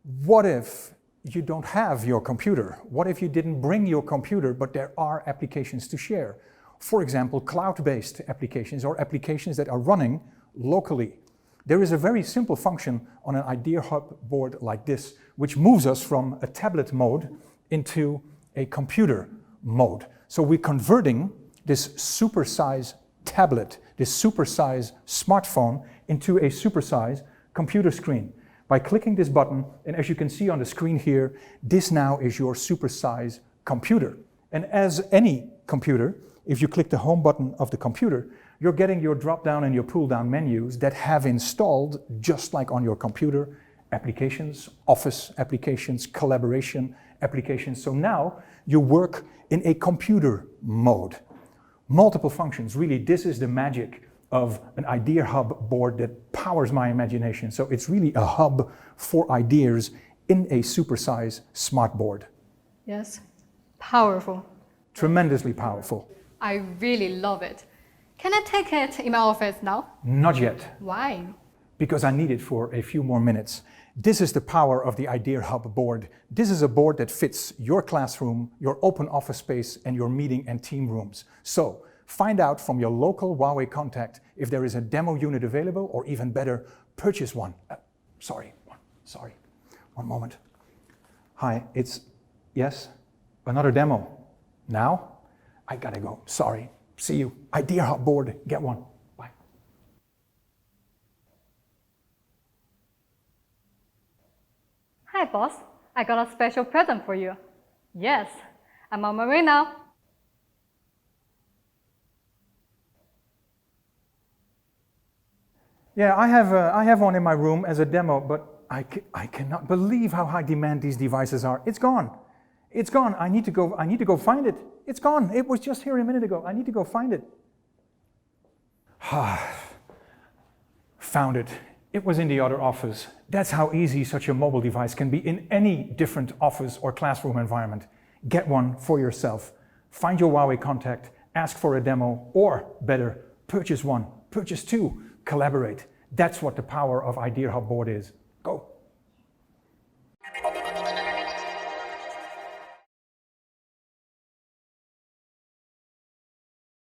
What if you don't have your computer? What if you didn't bring your computer, but there are applications to share? For example, cloud-based applications or applications that are running locally. There is a very simple function on an IdeaHub board like this, which moves us from a tablet mode into a computer mode. So we're converting this supersize tablet, this supersize smartphone, into a supersize computer screen. By clicking this button, and as you can see on the screen here, this now is your supersize computer. And as any computer, if you click the home button of the computer, you're getting your drop-down and your pull-down menus that have installed, just like on your computer, applications, office applications, collaboration applications. So now you work in a computer mode. Multiple functions. Really, this is the magic of an IdeaHub board that powers my imagination. So it's really a hub for ideas in a supersize smart board. Yes, powerful. Tremendously powerful. I really love it. Can I take it in my office now? Not yet. Why? Because I need it for a few more minutes. This is the power of the IdeaHub board. This is a board that fits your classroom, your open office space, and your meeting and team rooms. So find out from your local Huawei contact if there is a demo unit available, or even better, purchase one. Sorry, one moment. Hi, yes, another demo. Now? I gotta go, sorry. See you. IdeaHub board, get one. Bye. Hi, boss. I got a special present for you. Yes, I'm on my way now. Yeah, I have one in my room as a demo, but I cannot believe how high demand these devices are. It's gone. It's gone. I need to go find it. It's gone. It was just here a minute ago. I need to go find it. Found it. It was in the other office. That's how easy such a mobile device can be in any different office or classroom environment. Get one for yourself. Find your Huawei contact, ask for a demo, or better, purchase one, purchase two, collaborate. That's what the power of IdeaHub board is.